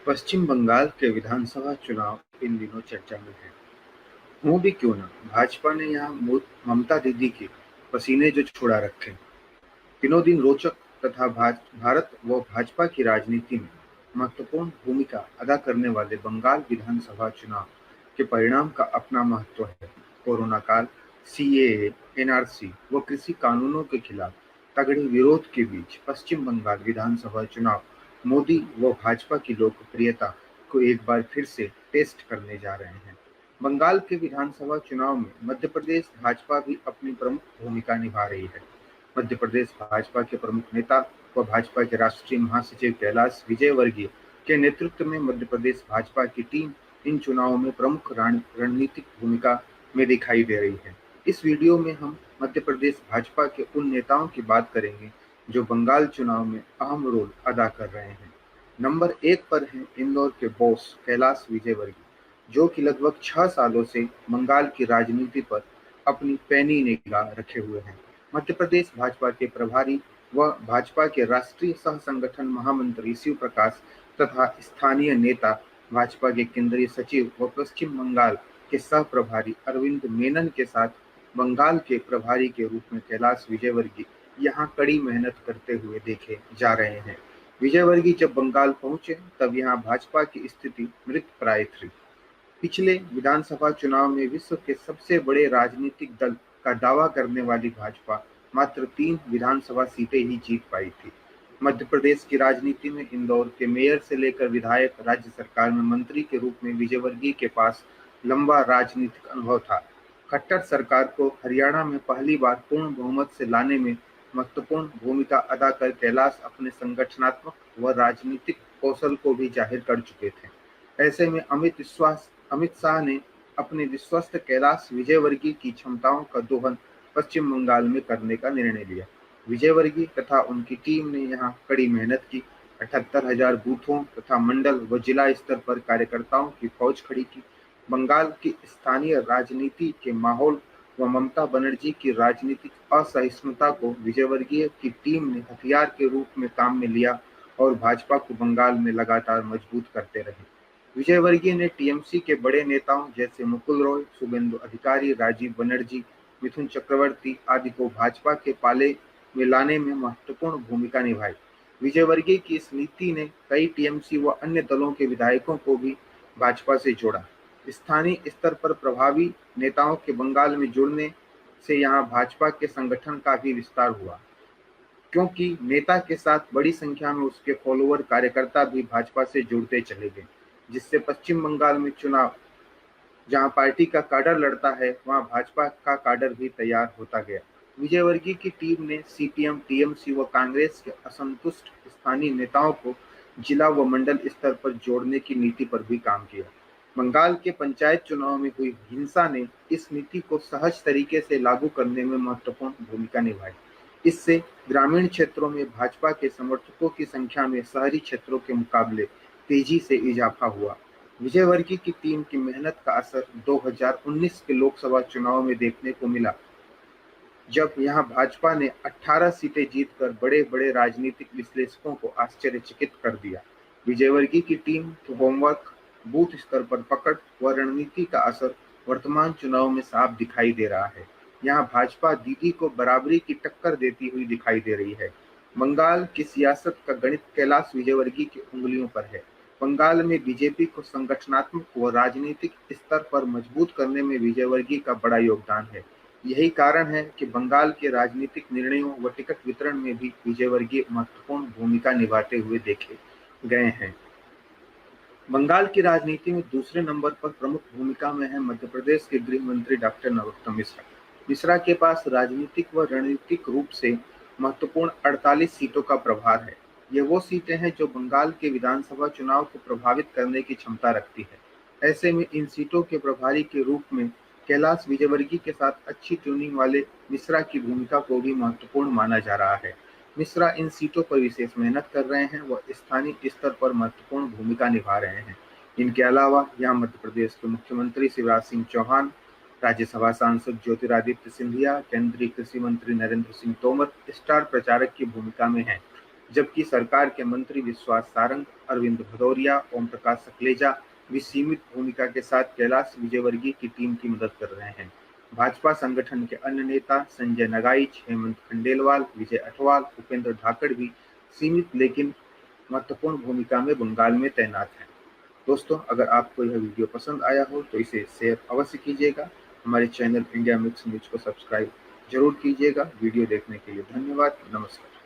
पश्चिम बंगाल के विधानसभा चुनाव इन दिनों चर्चा में है। हो भी क्यों ना, भाजपा ने यहाँ ममता दीदी के पसीने जो छुड़ा रखे। दिनों दिन रोचक तथा भारत व भाजपा की राजनीति में महत्वपूर्ण भूमिका अदा करने वाले बंगाल विधानसभा चुनाव के परिणाम का अपना महत्व है। कोरोना काल, सीएए, एनआरसी व कृषि कानूनों के खिलाफ तगड़े विरोध के बीच पश्चिम बंगाल विधानसभा चुनाव मोदी व भाजपा की लोकप्रियता को एक बार फिर से टेस्ट करने जा रहे हैं। बंगाल के विधानसभा चुनाव में मध्य प्रदेश भाजपा भी अपनी प्रमुख भूमिका निभा रही है। मध्य प्रदेश भाजपा के प्रमुख नेता व भाजपा के राष्ट्रीय महासचिव कैलाश विजयवर्गीय के नेतृत्व में मध्य प्रदेश भाजपा की टीम इन चुनावों में प्रमुख रणनीतिक भूमिका में दिखाई दे रही है। इस वीडियो में हम मध्य प्रदेश भाजपा के उन नेताओं की बात करेंगे जो बंगाल चुनाव में अहम रोल अदा कर रहे हैं। नंबर 1 पर हैं इंदौर के बॉस कैलाश विजयवर्गीय, जो कि लगभग 6 सालों से बंगाल की राजनीति पर अपनी पैनी निगाह रखे हुए हैं। मध्य प्रदेश भाजपा के प्रभारी व भाजपा के राष्ट्रीय सह संगठन महामंत्री शिव प्रकाश तथा स्थानीय नेता भाजपा के केंद्रीय सचिव व पश्चिम बंगाल के सह प्रभारी अरविंद मेनन के साथ बंगाल के प्रभारी के रूप में कैलाश विजयवर्गीय यहाँ कड़ी मेहनत करते हुए देखे जा रहे हैं। विजयवर्गीय जब बंगाल पहुंचे तब यहाँ भाजपा की स्थिति मृत प्राय थी। पिछले विधानसभा चुनाव में विश्व के सबसे बड़े राजनीतिक दल का दावा करने वाली भाजपा मात्र 3 विधानसभा सीटें ही जीत पाई थी। मध्य प्रदेश की राजनीति में इंदौर के मेयर से लेकर विधायक, राज्य सरकार में मंत्री के रूप में विजयवर्गीय के पास लंबा राजनीतिक अनुभव था। खट्टर सरकार को हरियाणा में पहली बार पूर्ण बहुमत से लाने में महत्वपूर्ण भूमिका अदा कर कैलाश अपने संगठनात्मक व राजनीतिक कौशल को भी जाहिर कर चुके थे। ऐसे में अमित शाह ने अपने विश्वस्त कैलाश विजयवर्गीय की क्षमताओं का दोहन पश्चिम बंगाल में करने का निर्णय लिया। विजयवर्गीय तथा उनकी टीम ने यहाँ कड़ी मेहनत की। 78,000 बूथों तथा मंडल व जिला स्तर पर कार्यकर्ताओं की फौज खड़ी की। बंगाल की स्थानीय राजनीति के माहौल व ममता बनर्जी की राजनीतिक असहिष्णुता को विजयवर्गीय की टीम ने हथियार के रूप में काम में लिया और भाजपा को बंगाल में लगातार मजबूत करते रहे। विजयवर्गीय ने टीएमसी के बड़े नेताओं जैसे मुकुल रॉय, शुभेंदु अधिकारी, राजीव बनर्जी, मिथुन चक्रवर्ती आदि को भाजपा के पाले में लाने में महत्वपूर्ण भूमिका निभाई। विजयवर्गीय की इस नीति ने कई टीएमसी व अन्य दलों के विधायकों को भी भाजपा से जोड़ा। स्थानीय स्तर पर प्रभावी नेताओं के बंगाल में जुड़ने से यहाँ भाजपा के संगठन का भी विस्तार हुआ, क्योंकि नेता के साथ बड़ी संख्या में उसके फॉलोअर कार्यकर्ता भी भाजपा से जुड़ते चले गए, जिससे पश्चिम बंगाल में चुनाव जहां पार्टी का काडर लड़ता है वहां भाजपा का काडर भी तैयार होता गया। विजयवर्गीय की टीम ने सीपीएम, टीएमसी व कांग्रेस के असंतुष्ट स्थानीय नेताओं को जिला व मंडल स्तर पर जोड़ने की नीति पर भी काम किया। बंगाल के पंचायत चुनाव में हुई हिंसा ने इस नीति को सहज तरीके से लागू करने में महत्वपूर्ण भूमिका निभाई। इससे ग्रामीण क्षेत्रों में भाजपा के समर्थकों की संख्या में शहरी क्षेत्रों के मुकाबले तेजी से इजाफा हुआ। विजयवर्गीय की टीम की मेहनत का असर 2019 के लोकसभा चुनाव में देखने को मिला, जब यहां भाजपा ने 18 सीटें जीतकर बड़े-बड़े राजनीतिक विश्लेषकों को आश्चर्यचकित कर दिया। विजयवर्गीय की टीम के होमवर्क, बूथ स्तर पर पकड़ व रणनीति का असर वर्तमान चुनाव में साफ दिखाई दे रहा है। यहाँ भाजपा दीदी को बराबरी की टक्कर देती हुई दिखाई दे रही है। बंगाल की सियासत का गणित कैलाश विजयवर्गीय की उंगलियों पर है। बंगाल में बीजेपी को संगठनात्मक व राजनीतिक स्तर पर मजबूत करने में विजयवर्गीय का बड़ा योगदान है। यही कारण है कि बंगाल के राजनीतिक निर्णयों व टिकट वितरण में भी विजयवर्गीय महत्वपूर्ण भूमिका निभाते हुए देखे गए हैं। बंगाल की राजनीति में दूसरे नंबर पर प्रमुख भूमिका में है मध्य प्रदेश के गृह मंत्री डॉक्टर नरोत्तम मिश्रा। मिश्रा के पास राजनीतिक व रणनीतिक रूप से महत्वपूर्ण 48 सीटों का प्रभार है। ये वो सीटें हैं जो बंगाल के विधानसभा चुनाव को प्रभावित करने की क्षमता रखती है। ऐसे में इन सीटों के प्रभारी के रूप में कैलाश विजयवर्गीय के साथ अच्छी ट्यूनिंग वाले मिश्रा की भूमिका को भी महत्वपूर्ण माना जा रहा है। मिश्रा इन सीटों पर विशेष मेहनत कर रहे हैं व स्थानीय स्तर पर महत्वपूर्ण भूमिका निभा रहे हैं। इनके अलावा यहाँ मध्य प्रदेश के मुख्यमंत्री शिवराज सिंह चौहान, राज्यसभा सांसद ज्योतिरादित्य सिंधिया, केंद्रीय कृषि मंत्री नरेंद्र सिंह तोमर स्टार प्रचारक की भूमिका में हैं। जबकि सरकार के मंत्री विश्वास सारंग, अरविंद भदौरिया, ओम प्रकाश सकलेजा भी सीमित भूमिका के साथ कैलाश विजयवर्गीय की टीम की मदद कर रहे हैं। भाजपा संगठन के अन्य नेता संजय नगाइच, हेमंत खंडेलवाल, विजय अठवाल, उपेंद्र धाकड़ भी सीमित लेकिन महत्वपूर्ण भूमिका में बंगाल में तैनात हैं। दोस्तों, अगर आपको यह वीडियो पसंद आया हो तो इसे शेयर अवश्य कीजिएगा। हमारे चैनल इंडिया मिक्स न्यूज को सब्सक्राइब जरूर कीजिएगा। वीडियो देखने के लिए धन्यवाद। नमस्कार।